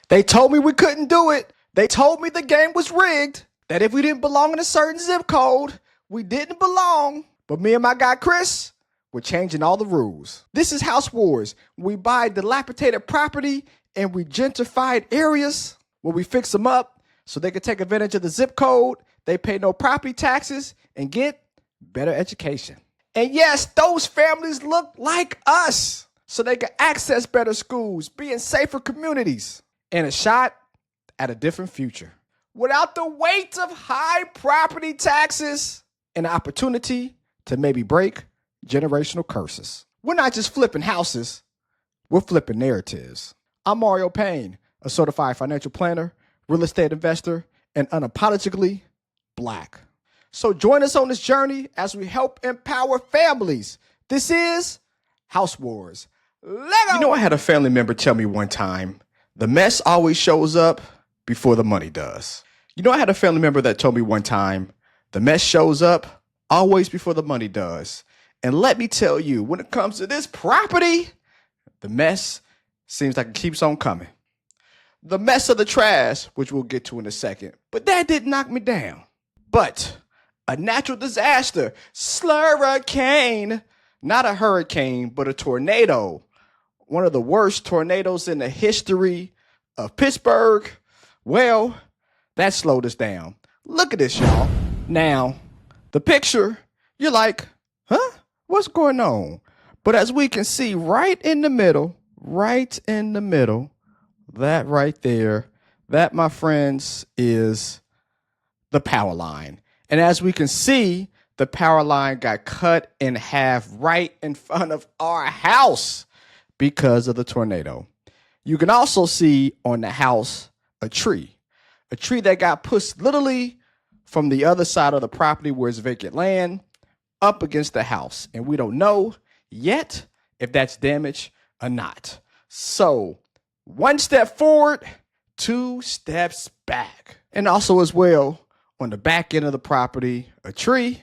They told me we couldn't do it. They told me the game was rigged, that if we didn't belong in a certain zip code, we didn't belong. But me and my guy Chris, we're changing all the rules. This is House Wars. We buy dilapidated property and we gentrified areas where we fix them up so they can take advantage of the zip code, they pay no property taxes, and get better education. And yes, those families look like us so they can access better schools, be in safer communities, and a shot at a different future without the weight of high property taxes and the opportunity to maybe break generational curses. We're not just flipping houses, we're flipping narratives. I'm Mario Payne, a certified financial planner, real estate investor, and unapologetically Black. So join us on this journey as we help empower families. This is House Wars. Lego! You know, I had a family member tell me one time, the mess always shows up before the money does. You know, I had a family member that told me one time, the mess shows up always before the money does. And let me tell you, when it comes to this property, the mess seems like it keeps on coming. The mess of the trash, which we'll get to in a second. But that didn't knock me down. But a natural disaster, slurricane, not a hurricane, but a tornado. One of the worst tornadoes in the history of Pittsburgh. Well, that slowed us down. Look at this, y'all. Now, the picture, you're like, huh? What's going on? But as we can see right in the middle, that right there, that, my friends, is the power line. And as we can see, the power line got cut in half right in front of our house because of the tornado. You can also see on the house a tree that got pushed literally from the other side of the property where it's vacant land up against the house. And we don't know yet if that's damage or not. So 1 step forward, 2 steps back. And also as well, on the back end of the property, a tree,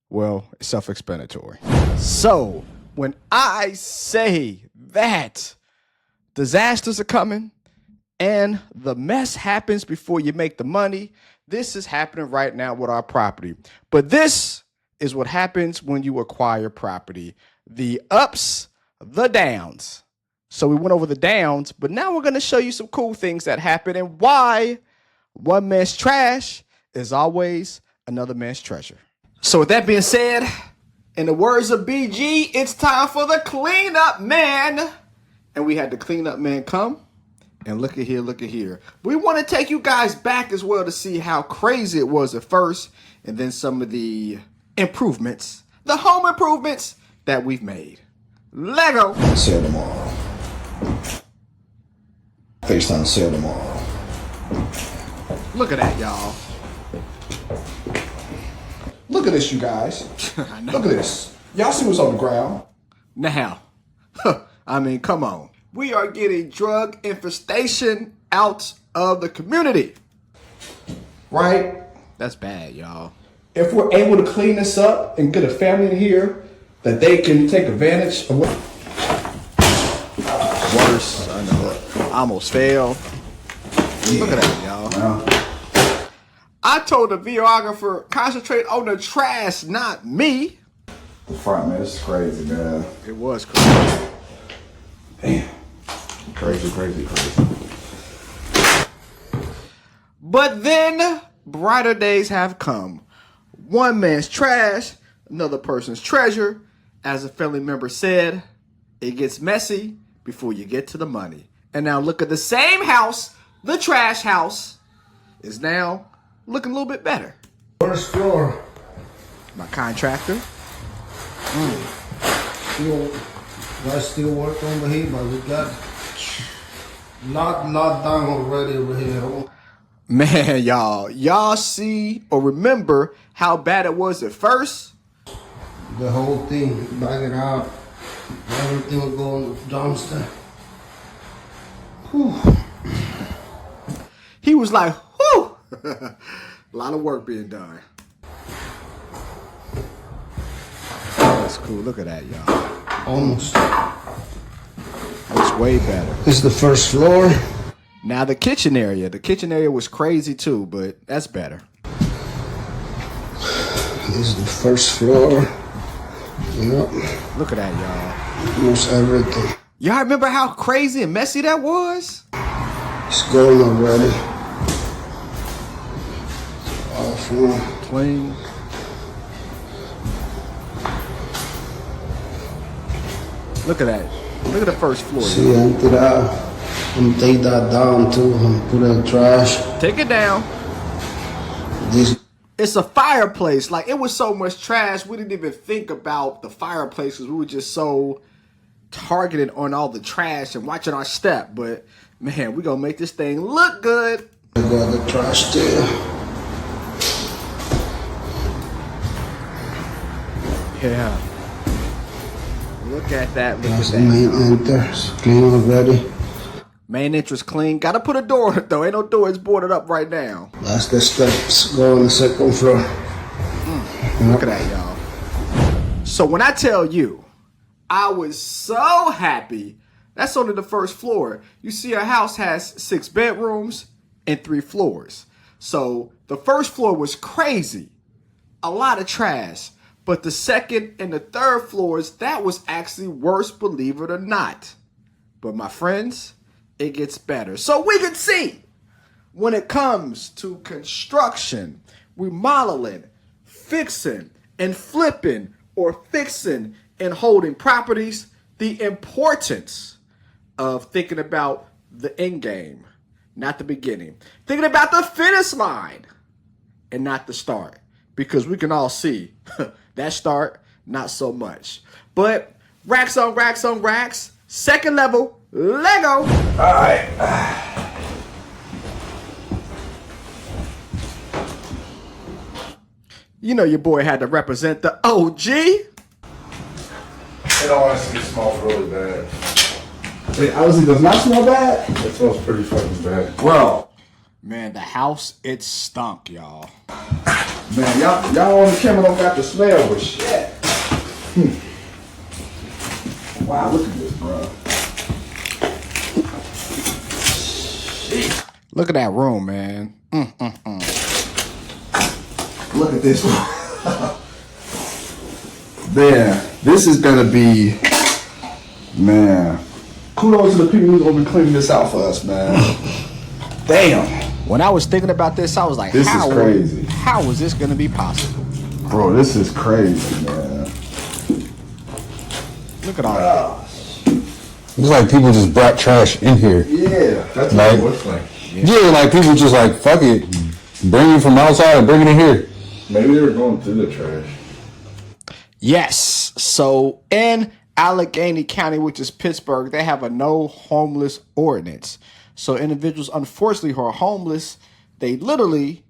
well, it's self-explanatory. So when I say that disasters are coming and the mess happens before you make the money, this is happening right now with our property. But this is what happens when you acquire property. The ups, the downs. So we went over the downs, but now we're going to show you some cool things that happen and why one man's trash is always another man's treasure. So with that being said, in the words of BG, it's time for the cleanup man. And we had the cleanup man come. And look at here. We want to take you guys back as well to see how crazy it was at first. And then some of the improvements, the home improvements that we've made. Lego. Sale tomorrow. FaceTime sale tomorrow. Look at that, y'all. Look at this, you guys. I know. Look at this. Y'all see what's on the ground? Now, I mean, come on. We are getting drug infestation out of the community. Right? That's bad, y'all. If we're able to clean this up and get a family in here that they can take advantage of what... Worse, I know. I almost failed. Yeah. Look at that, y'all. Wow. I told the videographer, concentrate on the trash, not me. The front, man, this is crazy, man. It was crazy. Damn. Crazy. But then, brighter days have come. One man's trash, another person's treasure. As a family member said, it gets messy before you get to the money. And now look at the same house, the trash house, is now looking a little bit better. First floor. My contractor. I still work over here, but we got lot down already over here. Man, y'all see or remember how bad it was at first? The whole thing, back it out. Everything will go in the dumpster. Whew. He was like, whew. A lot of work being done. That's cool. Look at that, y'all. Almost. Looks way better. This is the first floor. Now the kitchen area. The kitchen area was crazy too, but that's better. This is the first floor. Yep. Look at that, y'all. Almost everything. Y'all remember how crazy and messy that was? It's going already. Awful. Clean. Look at that. Look at the first floor. See, empty that. I'm gonna take that down too. I'm gonna put it in trash. Take it down. This. It's a fireplace. Like, it was so much trash, we didn't even think about the fireplace because we were just so targeted on all the trash and watching our step. But, man, we're going to make this thing look good. I got the trash there. Yeah. Look at that. Look That's at the main entrance. Clean already. Main entrance clean. Got to put a door on it, though. Ain't no door. It's boarded up right now. That's the steps. Go on the second floor. Look at that, y'all. So when I tell you, I was so happy. That's only the first floor. You see, our house has 6 bedrooms and 3 floors. So the first floor was crazy. A lot of trash. But the second and the third floors, that was actually worse, believe it or not. But my friends, it gets better. So we can see when it comes to construction, remodeling, fixing, and flipping, or fixing and holding properties, the importance of thinking about the end game, not the beginning. Thinking about the finish line and not the start. Because we can all see that start, not so much. But racks on racks on racks, second level, Lego. All right. You know your boy had to represent the OG. It honestly smells really bad. It honestly does not smell bad. It smells pretty fucking bad. Bro. Man, the house, it stunk, y'all. Man, y'all on the camera don't got the smell, but shit. Wow, look at this, bro. Look at that room, man. Look at this one. Man, this is gonna be, man. Kudos to the people who's gonna be cleaning this out for us, man. Damn. When I was thinking about this, I was like, This is crazy. How is this going to be possible? Bro, this is crazy, man. Look at all that. Looks like people just brought trash in here. Yeah, that's what it looks like. Yeah, like people just like, fuck it, bring it from outside and bring it in here. Maybe they were going through the trash. Yes. So in Allegheny County, which is Pittsburgh, they have a no homeless ordinance. So individuals, unfortunately, who are homeless, they literally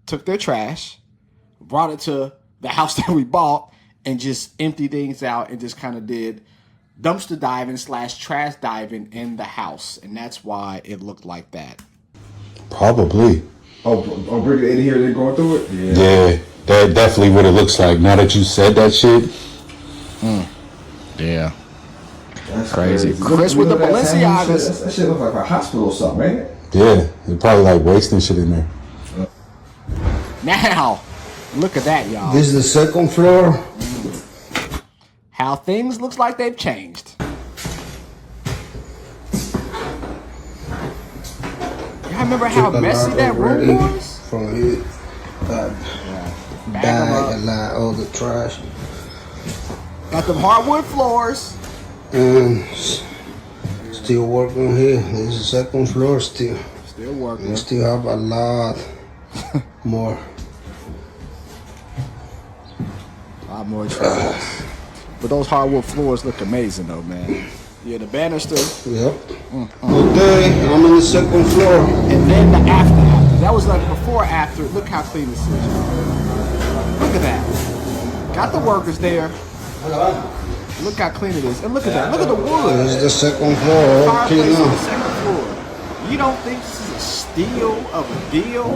took their trash, brought it to the house that we bought, and just emptied things out and just kind of did dumpster diving / trash diving in the house. And that's why it looked like that. Probably. Oh, bring it in here and then going through it? Yeah, that definitely what it looks like. Now that you said that shit. Yeah. That's crazy. Chris with the Balenciagas. That shit look like a hospital or something, ain't it? Yeah, they're probably like wasting shit in there. Now, look at that, y'all. This is the second floor. How things looks like they've changed. Y'all remember how Took a messy lot that room already was? From here. Bag a lot, all the trash. Got them hardwood floors. And still working here. This is the second floor still. Still working. We still have a lot more. A lot more trash. But those hardwood floors look amazing though, man. Yeah, the banister. Yep. Okay, I'm in the second floor. And then the after. That was like before after. Look how clean this is. Look at that. Got the workers there. Look how clean it is. And look at that. Look at the wood. This is the second floor. All Fireplace clean on the up. second floor. You don't think this is a steal of a deal?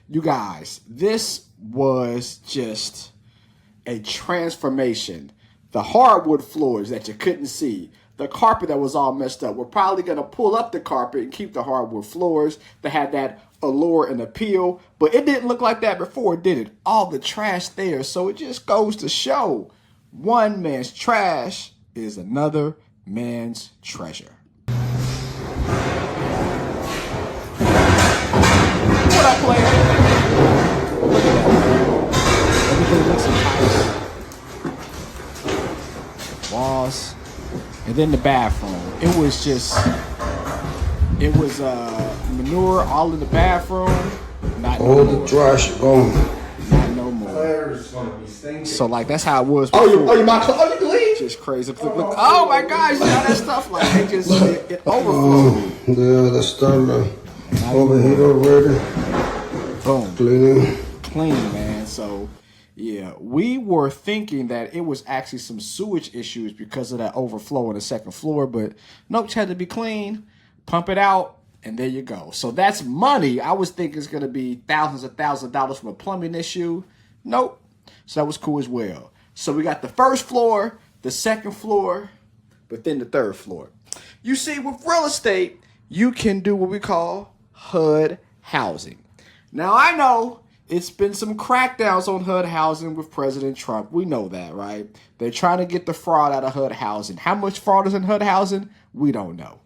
You guys, this was just a transformation. the hardwood floors that you couldn't see, the carpet that was all messed up. We're probably going to pull up the carpet and keep the hardwood floors that had that allure and appeal. But it didn't look like that before, did it? All the trash there. So it just goes to show one man's trash is another man's treasure. What up, player? Look at that. Everything looks nice. Walls. And then the bathroom. It was manure all in the bathroom. Not All no the more. trash gone. Not no more. So like that's how it was before. Oh, you can leave? Just crazy. Look, oh my gosh, you know that stuff like it overflowed. Yeah, the starter over here already. Boom. Cleaning. Clean, man. So yeah, we were thinking that it was actually some sewage issues because of that overflow on the second floor, but nope, it had to be clean, pump it out, and there you go. So that's money. I was thinking it's going to be thousands of dollars from a plumbing issue. Nope. So that was cool as well. So we got the first floor, the second floor, but then the third floor. You see, with real estate, you can do what we call HUD housing. Now, I know it's been some crackdowns on HUD housing with President Trump. We know that, right? They're trying to get the fraud out of HUD housing. How much fraud is in HUD housing? We don't know.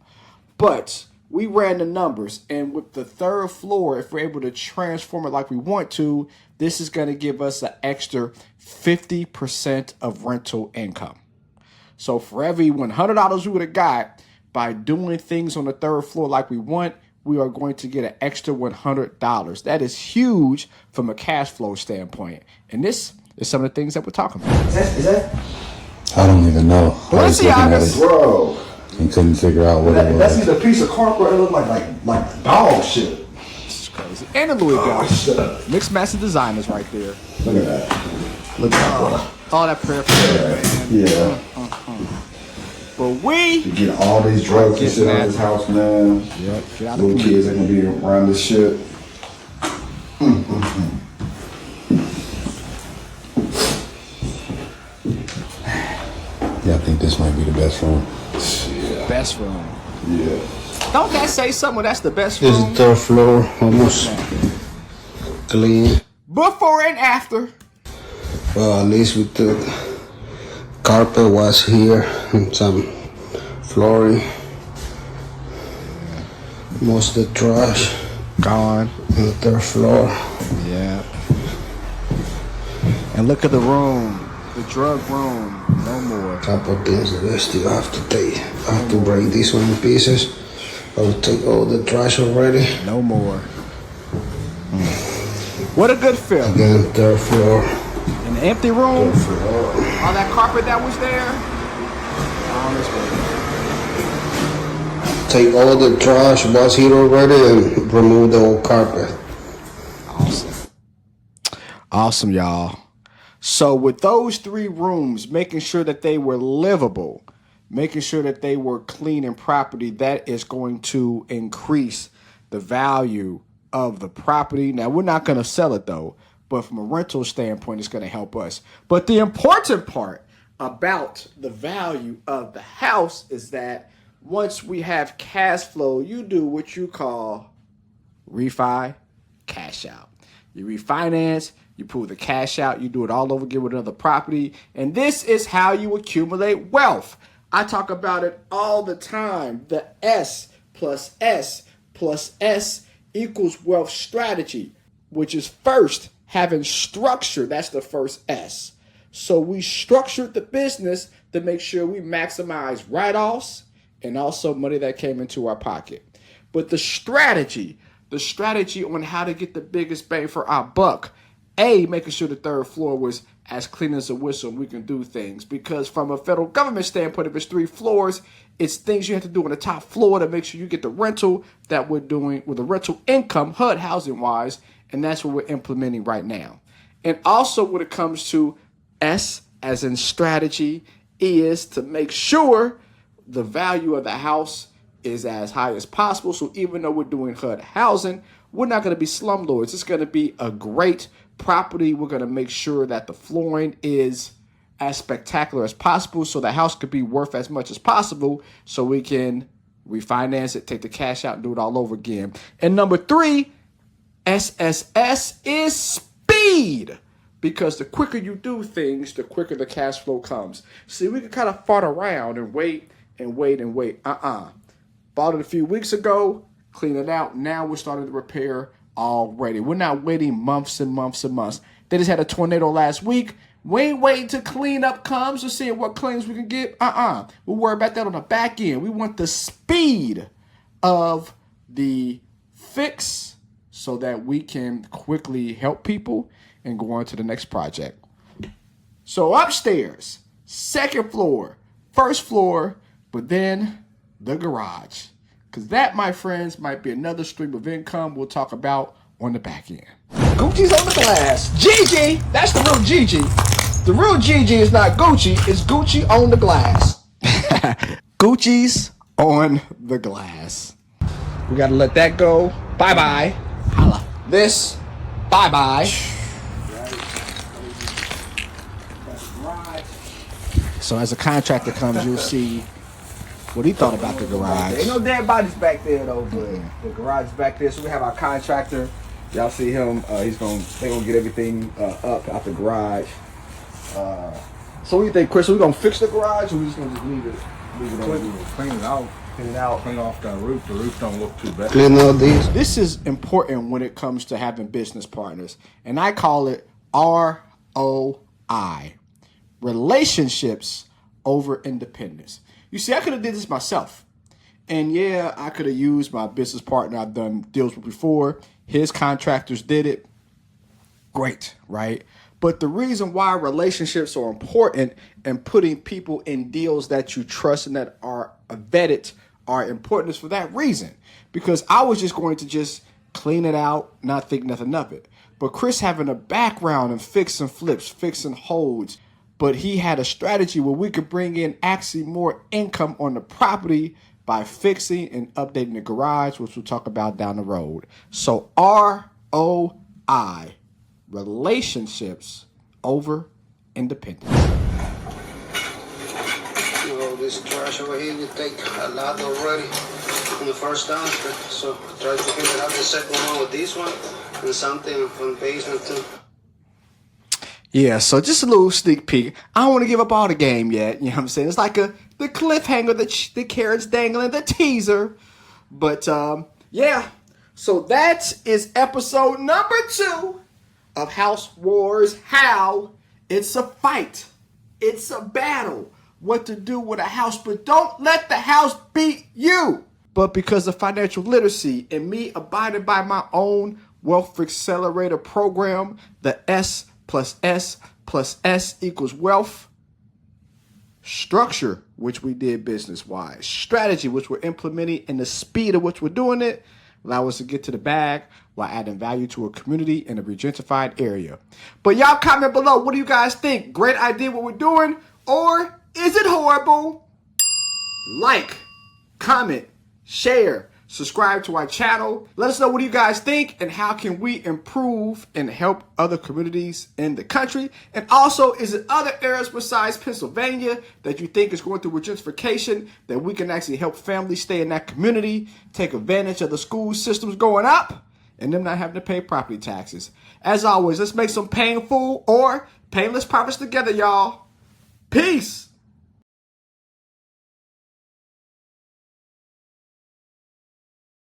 But we ran the numbers, and with the third floor, if we're able to transform it like we want to, this is going to give us an extra 50% of rental income. So for every $100 we would have got by doing things on the third floor like we want, we are going to get an extra $100. That is huge from a cash flow standpoint. And this is some of the things that we're talking about. Is that? I don't even know. I Let's was see looking how at this- it Bro. and couldn't figure out what it That's was. either a piece of carpet or it look like dog shit. It's crazy. And the Louis Bell. Shut up. Mixed Master Designers right there. Look at that. Look at that. All that paraphernalia, man. Yeah. But we... You get all these drugs and shit out of this house, man. Yep, get out of Little the kids that can be around this shit. Yeah, I think this might be the best room. best room. Yeah. Don't that say something? That's the best This is room. third floor, almost clean. Before and after. Well, at least with the carpet was here and some flooring. Most of the trash Gone. on the third floor. Yeah. And look at the room. The drug room. No more. Couple things that I still have to take. I have to break this one in pieces. I will take all the trash already. No more. What a good film. Again, third floor. An empty room. Third floor. All that carpet that was there. On its way. Take all the trash was here already and remove the whole carpet. Awesome. Awesome, y'all. So with those 3 rooms, making sure that they were livable, making sure that they were clean and property, that is going to increase the value of the property. Now, we're not going to sell it, though, but from a rental standpoint, it's going to help us. But the important part about the value of the house is that once we have cash flow, you do what you call refi, cash out. You refinance, you pull the cash out, you do it all over again with another property. And this is how you accumulate wealth. I talk about it all the time. The S+S+S equals wealth strategy, which is first having structure. That's the first S. So we structured the business to make sure we maximize write-offs and also money that came into our pocket. But the strategy on how to get the biggest bang for our buck, making sure the third floor was as clean as a whistle and we can do things. Because from a federal government standpoint, if it's 3 floors, it's things you have to do on the top floor to make sure you get the rental that we're doing with the rental income, HUD housing wise, and that's what we're implementing right now. And also when it comes to S as in strategy is to make sure the value of the house is as high as possible. So even though we're doing HUD housing, we're not going to be slumlords. It's going to be a great property. We're going to make sure that the flooring is as spectacular as possible so the house could be worth as much as possible so we can refinance it, take the cash out, and do it all over again. And number 3, SSS is speed. Because the quicker you do things, the quicker the cash flow comes. See, we can kind of fart around and wait and wait and wait. Bought it a few weeks ago, clean it out. Now we're starting to repair already. We're not waiting months and months and months. They just had a tornado last week. We ain't waiting till cleanup comes or seeing what claims we can get. We'll worry about that on the back end. We want the speed of the fix so that we can quickly help people and go on to the next project. So upstairs, second floor, first floor, but then the garage. Because that, my friends, might be another stream of income we'll talk about on the back end. Gucci's on the glass. Gigi, that's the real Gigi. The real Gigi is not Gucci, it's Gucci on the glass. Gucci's on the glass. We got to let that go. Bye-bye. Holla. This, bye-bye. So as a contractor comes, you'll see what he thought about the garage. Ain't no dead bodies back there though, but the garage is back there. So we have our contractor. Y'all see him? They gonna get everything up out the garage. So what do you think, Chris? Are we gonna fix the garage, or we just gonna leave it? Clean it out. Clean it out. Clean off that roof. The roof don't look too bad. Clean all these. This is important when it comes to having business partners, and I call it ROI. Relationships over independence. You see, I could have did this myself. And yeah, I could have used my business partner I've done deals with before. His contractors did it. Great, right? But the reason why relationships are important and putting people in deals that you trust and that are vetted are important is for that reason. Because I was just going to just clean it out, not think nothing of it. But Chris having a background in fixing flips, fixing holds, but he had a strategy where we could bring in actually more income on the property by fixing and updating the garage, which we'll talk about down the road. So ROI, relationships over independence. This trash over here, you take a lot already in the first dumpster. So try to figure out the second one with this one and something from basement too. Yeah, so just a little sneak peek. I don't want to give up all the game yet. You know what I'm saying? It's like the cliffhanger, the carrots dangling, the teaser. But yeah, so that is episode number 2 of House Wars. How it's a fight. It's a battle. What to do with a house, but don't let the house beat you. But because of financial literacy and me abiding by my own Wealth Accelerator program, the S+S+S equals wealth. Structure, which we did business-wise. Strategy, which we're implementing, and the speed of which we're doing it allow us to get to the bag while adding value to a community in a gentrified area. But y'all comment below. What do you guys think? Great idea what we're doing? Or is it horrible? Like, comment, share, subscribe to our channel. Let us know what you guys think and how can we improve and help other communities in the country. And also, is it other areas besides Pennsylvania that you think is going through gentrification that we can actually help families stay in that community, take advantage of the school systems going up, and them not having to pay property taxes? As always, let's make some painful or painless profits together, y'all. Peace.